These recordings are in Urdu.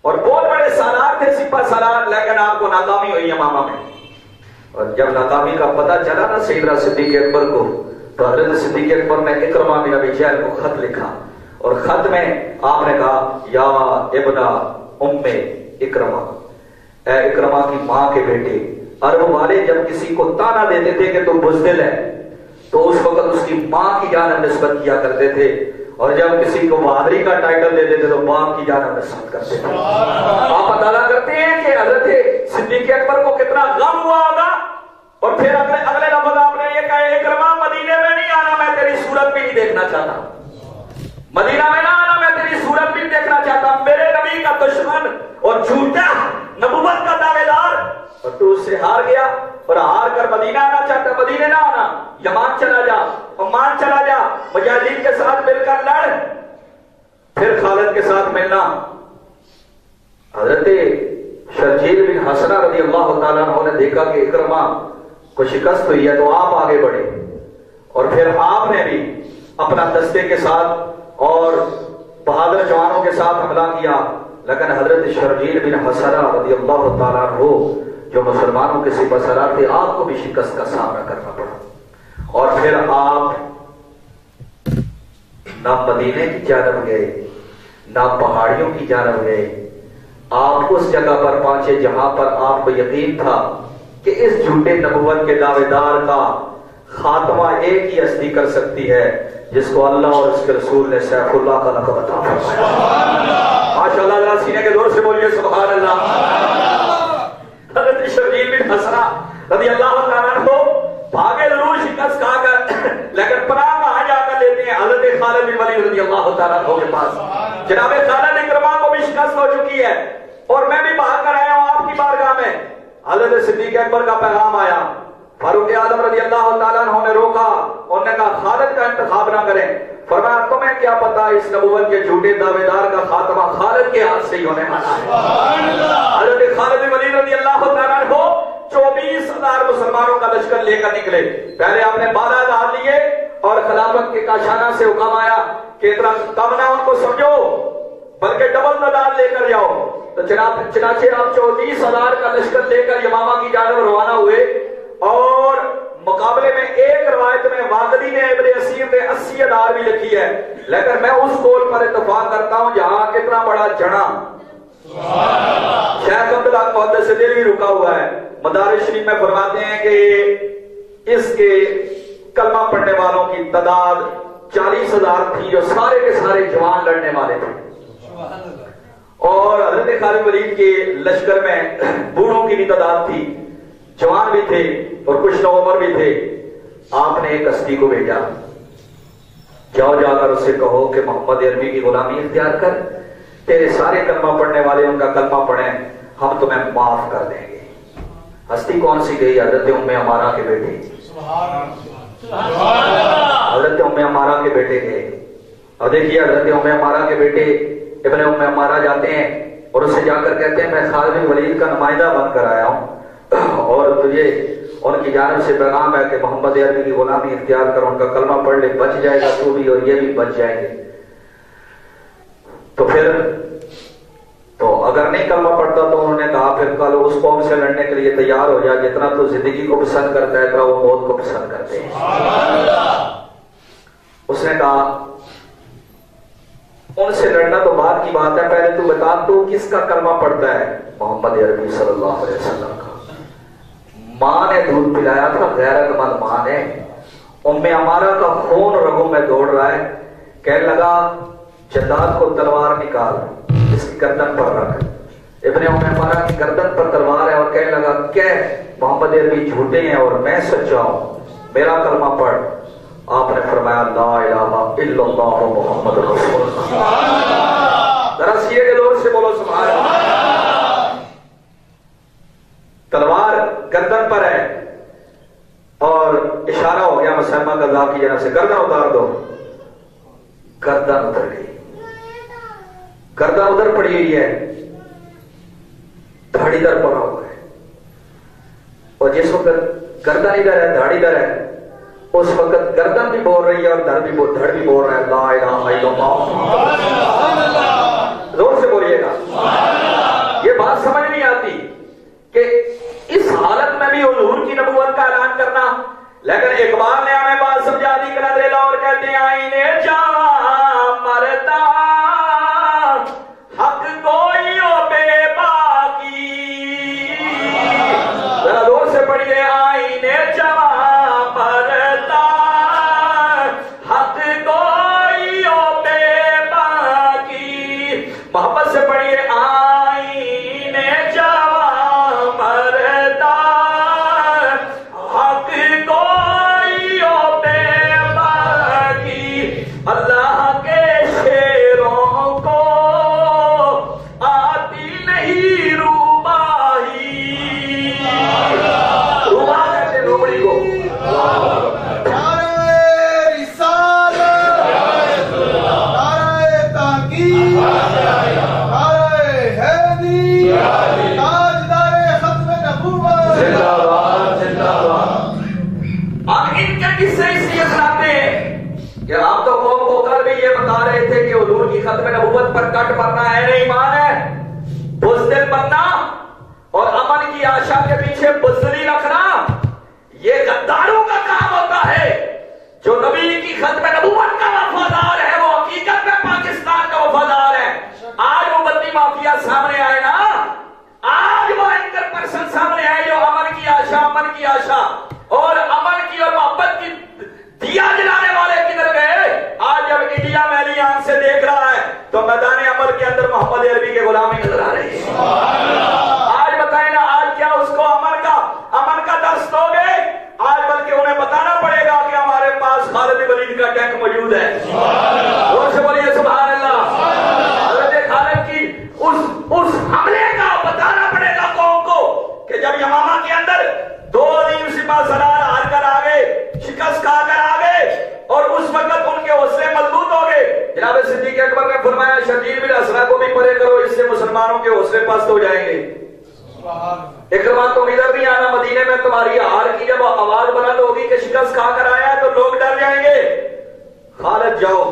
اور بہت بڑے سالار تھے سپہ سالار، لیکن آپ کو ناکامی ہوئی یمامہ میں۔ اور جب ناکامی کا پتہ چلا نا سیدنا صدیق اکبر کو، تو حضرت صدیق اکبر نے اکرمہ بن ابی جہل کو خط لکھا، اور خط میں آپ نے کہا یا ابن ام اکرمہ، اے اکرمہ کی ماں کے بیٹے، عرب والے جب کسی کو تانا دیتے تھے کہ تو بزدل ہے تو اس وقت اس کی ماں کی جانب نسبت کیا کرتے تھے، اور جب کسی کو بہادری کا ٹائٹل دیتے تھے تو باپ کی جانب نسبت کرتے تھے۔ آپ اندازہ کرتے ہیں کہ حضرت صدیق اکبر کو کتنا غم ہوا ہوگا، اور پھر اگلے لفظ آپ نے یہ کہا اکرمہ مدینے میں نہیں آنا، میں تیری صورت بھی نہیں دیکھنا چاہتا، مدینہ میں نہ آنا، میں تیری صورت بھی نہیں دیکھنا چاہتا، میرے نبی کا دشمن اور جھوٹا نبوت کا دعوے دار، اور تو اس سے ہار گیا، اور ہار کر مدینہ آنا چاہتا، مدینہ نہ آنا، یمان چلا جا، عمان چلا جا، مجاہدین کے ساتھ مل کر لڑ، پھر خالد کے ساتھ ملنا۔ حضرت شرجیل بن حسنہ رضی اللہ تعالیٰ عنہ نے دیکھا کہ اکرمہ کو شکست ہوئی ہے تو آپ آگے بڑھے، اور پھر آپ نے بھی اپنا دستے کے ساتھ اور بہادر جوانوں کے ساتھ حملہ کیا، لیکن حضرت شرجیل بن حسنہ رضی اللہ تعالیٰ عنہ جو مسلمانوں کے سپہ سالار تھے، آپ کو بھی شکست کا سامنا کرنا پڑا، اور پھر آپ نہ مدینے کی جانب گئے نہ پہاڑیوں کی جانب گئے، آپ اس جگہ پر پہنچے جہاں پر آپ کو یقین تھا کہ اس جھوٹے نبوت کے دعوے دار کا خاتمہ ایک ہی ہستی کر سکتی ہے جس کو اللہ اور اس کے رسول نے سیف اللہ کا لقب عطا فرمایا۔ ماشاء اللہ، ذرا سینے کے زور سے بولیے سبحان اللہ۔ حضرت شرجیل بن حسنہ رضی اللہ تعالیٰ عنہ بھاگے ضرور شکست کھا کر، لیکن پناہ کہاں جا کر لیتے ہیں؟ حضرت خالد بن ولید رضی اللہ تعالیٰ عنہ کے پاس۔ جناب خالد اکرمہ کو بھی شکست ہو چکی ہے اور میں بھی بھاگ کر آیا ہوں آپ کی بارگاہ میں۔ حضرت صدیق اکبر کا پیغام آیا، فاروق اعظم رضی اللہ تعالیٰ عنہ نے روکا، انہوں نے کہا خالد کا انتخاب نہ کریں، فرمایا تمہیں کیا پتا اس نبوت کے جھوٹے دعوے دار کا خاتمہ خالد کے ہاتھ سے ہی ہونے والا ہے۔ حضرت خالد بن ولید رضی اللہ تعالیٰ عنہ 24,000 مسلمانوں کا لشکر لے کر نکلے۔ پہلے آپ نے 12,000 لیے اور خلافت کے کاشانہ سے حکم آیا کہ اتنا کم نہ ان کو سمجھو بلکہ ڈبل تعداد لے کر جاؤ، تو چنانچہ آپ 24,000 کا لشکر لے کر یمامہ کی جانب روانہ ہوئے، اور مقابلے میں ایک روایت میں واقعی نے ابن اسیر نے 80,000 بھی لکھی ہے، لیکن میں اس قول پر اتفاق کرتا ہوں جہاں کتنا بڑا جنا شیخ عبدالحق محدث دہلوی رکا ہوا ہے، مدارج شریف میں فرماتے ہیں کہ اس کے کلمہ پڑھنے والوں کی تعداد 40,000 تھی جو سارے کے سارے جوان لڑنے والے تھے، اور حضرت خالد ولید کے لشکر میں بوڑھوں کی بھی تعداد تھی، جوان بھی تھے اور کچھ نوعمر بھی تھے۔ آپ نے ایک ہستی کو بھیجا، جاؤ جا کر اسے کہو کہ محمد عربی کی غلامی اختیار کر، تیرے سارے کلمہ پڑھنے والے ان کا کلمہ پڑھیں، ہم تمہیں معاف کر دیں گے۔ ہستی کون سی گئی؟ حضرت ام عمارہ کے بیٹے، حضرت ام عمارہ کے بیٹے گئے، اور دیکھیے حضرت ام عمارہ کے بیٹے ابن ام عمارہ جاتے ہیں اور اسے جا کر کہتے ہیں میں خالد بن ولید کا نمائندہ بن کر آیا ہوں، اور تجھے ان کی جانب سے پیغام ہے کہ محمد عربی کی غلامی اختیار کر، ان کا کلمہ پڑھ لے، بچ جائے گا تو بھی اور یہ بھی بچ جائیں گے۔ تو پھر تو اگر نہیں کلمہ پڑھتا تو انہوں نے کہا پھر کل اس قوم سے لڑنے کے لیے تیار ہو جا جتنا تو زندگی کو پسند کرتا ہے اتنا وہ موت کو پسند کرتے ہیں۔ اس نے کہا ان سے لڑنا تو بعد کی بات ہے، پہلے تو بتا تو کس کا کلمہ پڑھتا ہے؟ محمد عربی صلی اللہ علیہ وسلم کا۔ ماں نے دودھ پلایا تھا، غیرت مند ماں نے، ام عمارہ کا خون رگوں میں دوڑ رہا ہے، کہنے لگا جداد کو تلوار نکال، اس کی گردن پر رکھ۔ ابن ام عمارہ کی گردن پر تلوار ہے اور کہنے لگا کہ محمد عربی جھوٹے ہیں اور میں سچا ہوں، میرا کلمہ پڑھ۔ آپ نے فرمایا لا الہ الا اللہ محمد رسول اللہ۔ ذرا سینے کے زور سے بولو سبحان اللہ۔ تلوار گردن پر ہے اور اشارہ ہو گیا مسلمہ قذاب کی جانب سے گردن اتار دو، گردن اتر گئی، گردن ادھر پڑی ہوئی ہے، دھاڑی در پڑا ہوا ہے، اور جس وقت گردن ادھر ہے دھاڑی در ہے اس وقت گردن بھی بول رہی ہے اور دھڑ بھی بول رہا ہے لا الہ الا اللہ۔ زور سے بولیے گا بات سمجھ نہیں آتی کہ اس حالت میں بھی حضور کی نبوت کا اعلان کرنا. لیکن اقبال نے ہمیں بات سمجھا دی کہ نظر لاہور کہتے ہیں آئینے جہاں مرتا حق کوئی ہو بے باقی. ذرا دور سے پڑھیے آئینے جہاں مرتا حق کوئی ہو بے باقی. محبت سے پڑھیے آئینے جہاں مرتا حق کوئی ہو بے باقی. اللہ کے شیروں کو آتی نہیں روباہی. روبا کہتے روبڑی کو. آپ تو قوم کو کل بھی یہ بتا رہے تھے کہ حضور کی ختم نبوت پر کٹ پڑنا ہے ایمان ہے, بزدل بننا اور امن کی آشا کے پیچھے بزدلی رکھنا یہ غداروں کا کام ہوتا ہے. جو نبی کی ختم نبوت کا وفادار ہے وہ حقیقت میں پاکستان کا وفادار ہے. آج وہ بندی مافیا سامنے آئے نا, آج وہ اینکر پرسن سامنے آئے جو امن کی آشا اور امن کی اور محبت کی دیا جلانے والے کدھر گئے. آج جب انڈیا میلی آنکھ سے دیکھ رہا ہے تو میدان عمل کے اندر محمد عربی کے غلامی نظر آ رہی ہے. آج بتائیں نا, آج کیا اس کو امن کا درس دو گے؟ آج بلکہ انہیں بتانا پڑے گا کہ ہمارے پاس خالد ولید کا ٹینک موجود ہے. اور سے بولیے سبحان اللہ. حضرت خالد کی اس حملے کا بتانا پڑے گا قوم کو کہ جب یمامہ کے اندر 2 عظیم سپاہ سالار ہار کر آگے, شکست کھا کر آگے, اور اس وقت ان کے حوصلے مضبوط ہو گئے. جناب صدیق اکبر نے فرمایا شرجیل بن اسرا کو بھی پرے کرو, اس سے مسلمانوں کے حوصلے پست ہو جائیں گے. اکرما تم ادھر نہیں آنا, مدینے میں تمہاری ہار کی جب آواز بلند ہوگی کہ شکست کھا کر آیا تو لوگ ڈر جائیں گے. خالد جاؤ,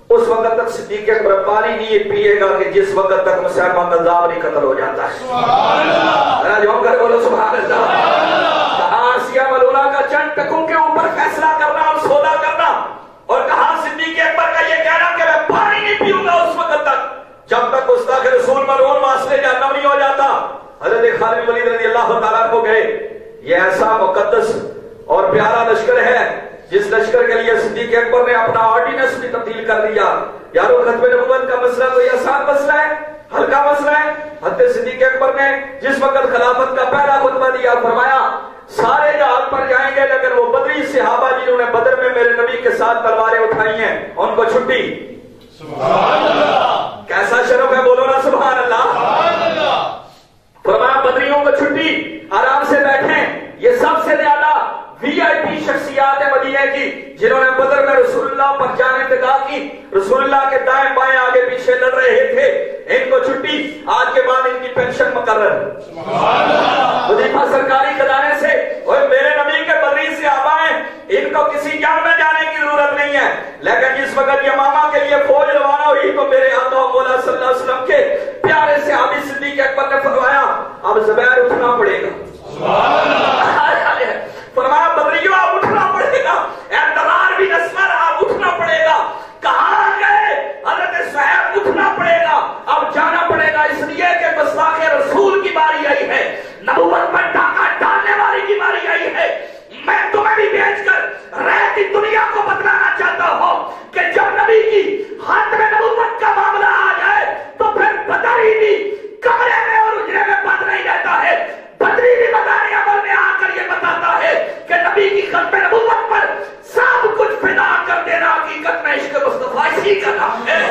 اس وقت تک صدیق اکبر پانی نہیں پیے گا کہ جس وقت تک مسلمہ کذاب نہیں قتل ہو جاتا ہے. جو کر بولو سبحان اللہ. آسیہ ملولہ کا چند ٹکوں کے اوپر فیصلہ کرنا اور سودا کرنا, اور کہا صدیق اکبر کا یہ کہنا کہ میں پانی نہیں پیوں گا اس وقت تک جب تک گستاخ رسول ملعون واسطے جہنم نہیں ہو جاتا. حضرت خالد ولید رضی اللہ تعالیٰ کو گئے. یہ ایسا مقدس اور پیارا لشکر ہے جس لشکر کے لیے صدیق اکبر نے اپنا آرڈیننس بھی تبدیل کر دیا. یارو ختم نبوت کا مسئلہ کوئی آسان مسئلہ ہے, ہلکا مسئلہ ہے. حضرت صدیق اکبر نے جس وقت خلافت کا پہلا خطبہ دیا فرمایا سارے جہاد پر جائیں گے لیکن وہ بدری صحابہ جنہوں نے بدر میں میرے نبی کے ساتھ تلواریں اٹھائی ہیں ان کو چھٹی. سبحان اللہ. کیسا شرف ہے, بولو نا سبحان اللہ. فرمایا بدریوں کو چھٹی, آرام سے بیٹھیں. یہ سب سے زیادہ وی آئی پی شخصیات مدینہ کی جنہوں نے بدر میں رسول اللہ پر جان انتقال کی, رسول اللہ کے دائیں بائیں آگے پیچھے لڑ رہے تھے, ان کو چھٹی. آج کے بعد ان کی پینشن مقرر. وظیفہ سرکاری خزانے سے. اور میرے نبی کے بدری صحابہ ہیں, ان کو کسی جنگ میں جانے کی ضرورت نہیں ہے. لیکن جس وقت یمامہ کے لیے فوج روانہ ہوئی تو میرے آقا مولا صلی اللہ علیہ وسلم کے پیارے صحابی صدیق اکبر نے فرمایا اب زبیر اٹھنا پڑے گا. فرمایا بدریوں آپ اٹھنا پڑے گا, اعتراض بھی نسمر آپ اٹھنا پڑے گا. کہاں گئے؟ حضرت صہیب اٹھنا پڑے گا, اب جانا پڑے گا, اس لیے کہ گستاخ رسول کی باری آئی ہے, نبوت پر ڈاکہ ڈالنے والی کی باری آئی ہے. میں تمہیں بھی بھیج کر رہتی دنیا کو بتلانا چاہتا ہوں کہ جب نبی کی ہاتھ میں نبوت کا معاملہ آ جائے تو پھر بدری بھی کمرے میں اور اجرے میں بند نہیں رہتا ہے. بدری بھی بداری عمل میں آ کر یہ بتاتا ہے کہ نبی کی ختم نبوت پر سب کچھ فدا کر دینا حقیقت میں عشق مصطفیٰ اسی کا نام ہے.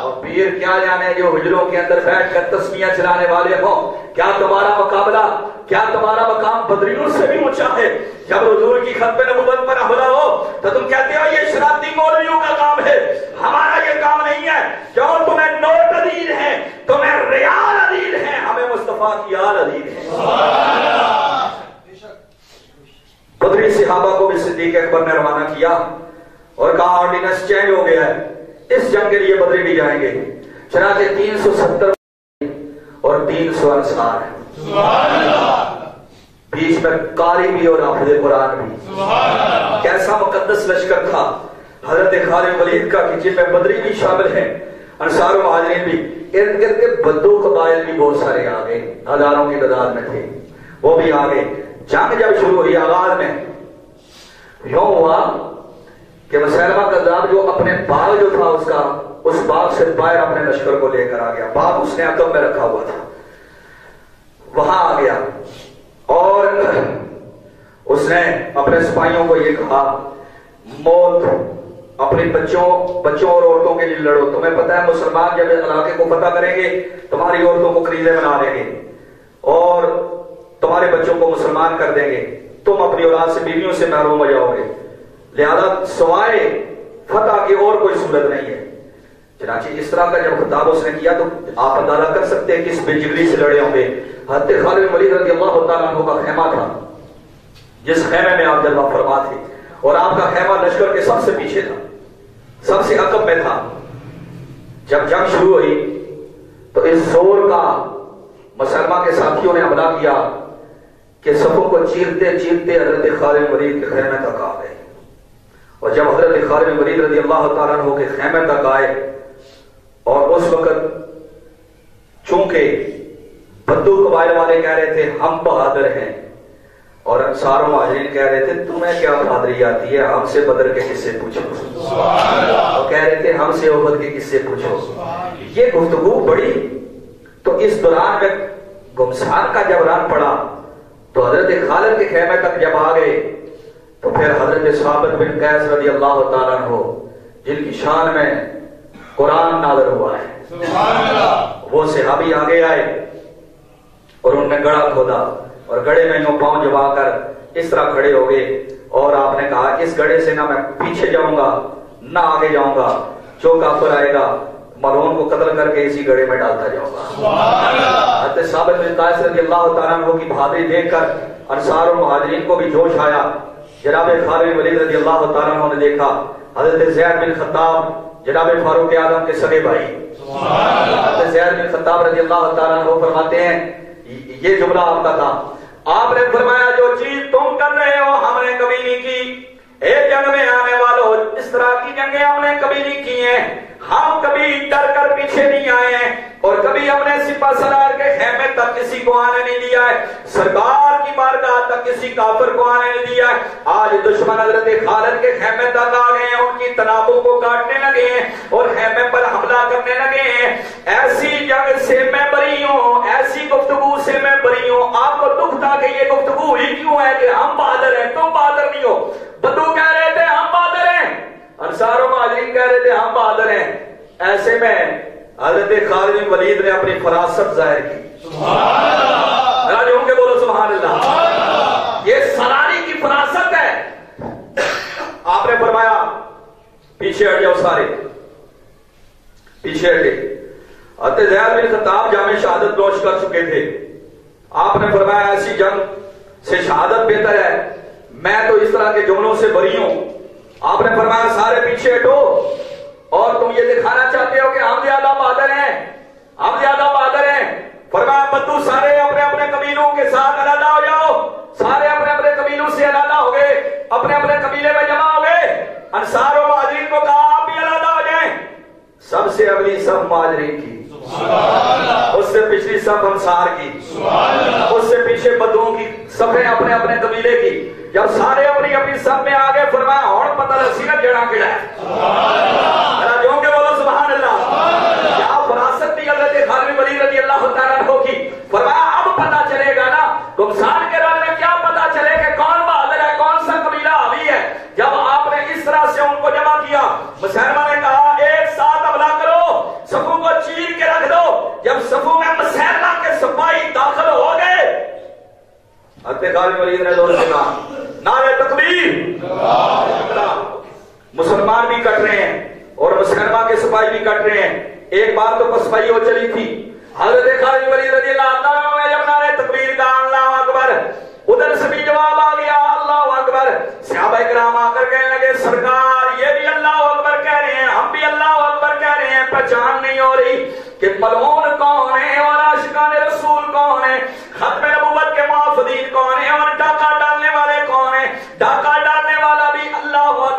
اور پیر کیا جانے جو حجروں کے اندر بیٹھ کر تسمیاں چلانے والے ہوں, کیا تمہارا مقابلہ, کیا تمہارا مقام بدریوں سے بھی اونچا ہے؟ جب حضور کی ختم نبوت پر حملہ ہو تو تم کہتے ہو یہ شرابی مولویوں کا کام ہے, ہمارا یہ کام نہیں ہے. جو تمہیں نوٹ عدید ہے, تمہیں ریال عدید ہے, ہمیں مصطفیٰ کی آل عدید ہے. بدری صحابہ کو بھی صدیق اکبر نے روانہ کیا اور کہا آرڈیننس چینج ہو گیا ہے, اس جنگ کے لیے بدری بھی جائیں گے. چنانچہ 370 اور 300 انصار ہیں. بیچ میں قاری بھی اور حافظ قرآن بھی. کیسا مقدس لشکر تھا حضرت خالد ولید کا کہ جن میں بدری بھی شامل ہیں، انصار و مہاجرین بھی. ارد گرد کے بدو قبائل بھی بہت سارے آ گئے، ہزاروں کی تعداد میں تھے، وہ بھی آ گئے. جنگ جب شروع ہوئی آغاز میں یوں ہوا کہ مسیلمہ کذاب جو اپنے باغ جو تھا اس باغ سے باہر اپنے لشکر کو لے کر آ گیا. باغ اس نے عقب میں رکھا ہوا تھا، وہاں آ گیا اور اس نے اپنے سپاہیوں کو یہ کہا موت اپنے بچوں اور عورتوں کے لیے لڑو. تمہیں پتہ ہے مسلمان جب علاقے کو فتح کریں گے تمہاری عورتوں کو کنیزیں بنا دیں گے اور تمہارے بچوں کو مسلمان کر دیں گے، تم اپنی اولاد سے بیویوں سے محروم ہو جاؤ گے، لہذا سوائے فتح کی اور کوئی صورت نہیں ہے. چنانچہ اس طرح کا جب خطاب اس نے کیا تو آپ اندازہ کر سکتے ہیں کہ اس بے جگری سے لڑے ہوں گے. حضرت خالد ولید رضی اللہ تعالیٰ عنہ کا خیمہ تھا جس خیمے میں آپ جلوہ فرما تھے، اور آپ کا خیمہ لشکر کے سب سے پیچھے تھا، سب سے عقب میں تھا. جب جنگ شروع ہوئی تو اس زور کا مسلمہ کے ساتھیوں نے حملہ کیا کہ صفوں کو چیرتے چیرتے حضرت خالد ولید کے خیمے تک آ گئے. اور جب حضرت خالد ولید رضی اللہ تعالیٰ عنہ کے خیمے تک آئے اور اس وقت چونکہ بدو قبائل والے کہہ رہے تھے ہم بہادر ہیں اور انصار و مہاجرین کہہ رہے تھے تمہیں کیا بہادری آتی ہے، ہم سے بدر کے قصے پوچھو. وہ کہہ رہے تھے ہم سے احد کے قصے پوچھو. یہ گفتگو بڑی. تو اس دوران میں گمسان کا جب رن پڑا تو حضرت خالد کے خیمے تک جب آ گئے تو پھر حضرت ثابت بن قیس رضی اللہ تعالیٰ عنہ جن کی شان میں قرآن نازل ہوا ہے، وہ صحابی آگے آئے اور ان نے گڑھا کھودا اور گڑھے میں یوں پاؤں جبا کر اس طرح کھڑے ہو گئے اور آپ نے کہا اس گڑھے سے نہ میں پیچھے جاؤں گا نہ آگے جاؤں گا، جو کافر آئے گا ملعون کو قتل کر کے اسی گڑھے میں ڈالتا جاؤں گا. حضرت ثابت بن قیس رضی اللہ تعالیٰ عنہ کی بہادری دیکھ کر انصار و مہاجرین کو بھی جوش آیا. جناب خالد ولید رضی اللہ تعالیٰ عنہ نے دیکھا حضرت زید بن خطاب جناب فاروق اعظم کے سگے بھائی، حضرت زید بن خطاب رضی اللہ تعالیٰ عنہ فرماتے ہیں یہ جملہ آپ کا تھا، آپ نے فرمایا جو چیز تم کر رہے ہو ہم نے کبھی نہیں کی. ایک جنگ میں آنے والوں اس طرح کی جنگیں ہم نے کبھی نہیں کی ہیں، ہم کبھی ڈر کر پیچھے نہیں آئے ہیں اور کبھی ہم نے سپہ سالار کے خیمے تک کسی کو آنے نہیں دیا ہے، سرکار کی بارگاہ تک کسی کافر کو آنے نہیں دیا ہے. آج دشمن حضرت خالد کے خیمے تک آ گئے ہیں، ان کی تنابوں کو کاٹنے لگے ہیں اور خیمے پر حملہ کرنے لگے ہیں. ایسی جنگ سے میں بری ہوں، ایسی گفتگو سے میں بری ہوں. آپ کو دکھ تھا کہ یہ گفتگو ہی کیوں ہے کہ ہم بہادر ہیں تم بہادر نہیں ہو. بدو کہہ رہے تھے ہم بہادر ہیں، انصار و مہاجرین کہہ رہے تھے ہم بہادر ہیں. ایسے میں حضرت خالد بن ولید نے اپنی فراست ظاہر کی. سبحان اللہ، راجوں کے بولو سبحان اللہ. یہ سراری کی فراست ہے. آپ نے فرمایا پیچھے ہٹ جاؤ، سارے پیچھے ہٹے. حضرت زید بن خطاب جامع شہادت نوش کر چکے تھے. آپ نے فرمایا ایسی جنگ سے شہادت بہتر ہے. میں تو اس طرح کے جملوں سے بری ہوں. آپ نے فرمایا سارے پیچھے ہٹو اور تم یہ دکھانا چاہتے ہو کہ ہم زیادہ بہادر ہیں، ہم زیادہ بہادر ہیں. فرمایا بدو سارے اپنے اپنے قبیلوں کے ساتھ علیحدہ ہو جاؤ. سارے اپنے اپنے قبیلوں سے علیحدہ ہو گئے، اپنے اپنے قبیلے میں جمع ہو گئے. انصار و مہاجرین کو کہا آپ بھی علیحدہ ہو جائیں. سب سے اگلی صف مہاجرین کی، اس سے پچھلی صف انصار کی، اس سے پیچھے بدوؤں کی صفیں اپنے اپنے قبیلے کی. جب سارے اپنی اپنی صف میں آگے فرمایا اور پتہ لسی نا جڑا کیڑا ہے. راجوں کے بولو سبحان اللہ. کیا فراست تھی حضرت خالد ولید رضی اللہ تعالیٰ عنہ کی. فرمایا اب پتہ چلے گا نا گمسان کے رن میں کیا پتہ چلے کہ کون بہادر ہے کون سا قبیلہ حاوی ہے. جب آپ نے اس طرح سے ان کو جمع کیا، مسلمہ نے کہا ایک ساتھ حملہ کرو، صفوں کو چیر کے رکھ دو. جب صفوں میں مسلمہ کے سپاہی داخل ہو گئے، حضرت خالد ولید نے زور سے کہا نعرہ تکبیر. مسلمان بھی کٹ رہے ہیں اور مسلمہ کے سپاہی بھی کٹ رہے ہیں. ایک بار تو پسپائی ہو چلی تھی. حضرت خالد ولید رضی اللہ تعالیٰ عنہ جب نعرہ تکبیر کا اللہ اکبر، ادھر سے بھی جواب آ گیا اللہ اکبر. صحابہ کرام آ کر کہنے لگے سرکار یہ بھی اللہ اکبر کہہ رہے ہیں، ہم بھی اللہ اکبر کہہ رہے ہیں، پہچان نہیں ہو رہی کہ ملعون کون ہے اور عاشقان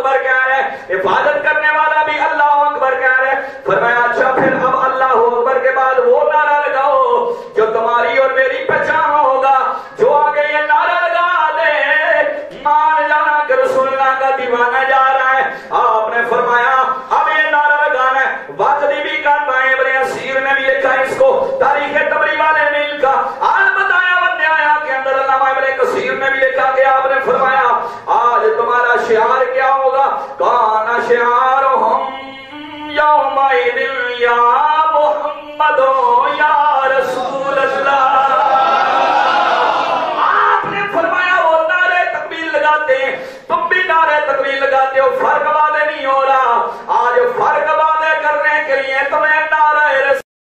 اکبر کہہ رہے ہیں، حفاظت کرنے والا بھی اللہ اکبر کہہ رہے ہیں۔ فرمایا اچھا پھر اب اللہ اکبر کے بعد وہ نعرہ لگاؤ جو تمہاری اور میری پہچان ہوگا، جو آگے یہ نعرہ لگا دے مان جانا کہ رسول اللہ کا دیوانہ جا رہا ہے۔ آپ نے فرمایا اب یہ نعرہ لگانا ہے۔ واقعی بھی کہتا ہے ابن اسیر نے بھی لکھا اس کو، تاریخ طبری والے نے لکھا، آج بتایا بندے آیا کے اندر علامہ ابن کثیر نے بھی لکھا کہ آپ نے فرمایا آج تمہارا شعار کیا ہوگا؟ کانا شعارہم یومئذ یا محمد یا رسول اللہ۔ آپ نے فرمایا وہ نعرے تکبیر لگاتے ہیں، تم بھی نعرے تکبیر لگاتے ہو، فرق واضح نہیں ہو رہا۔ آج فرق واضح کرنے کے لیے تمہیں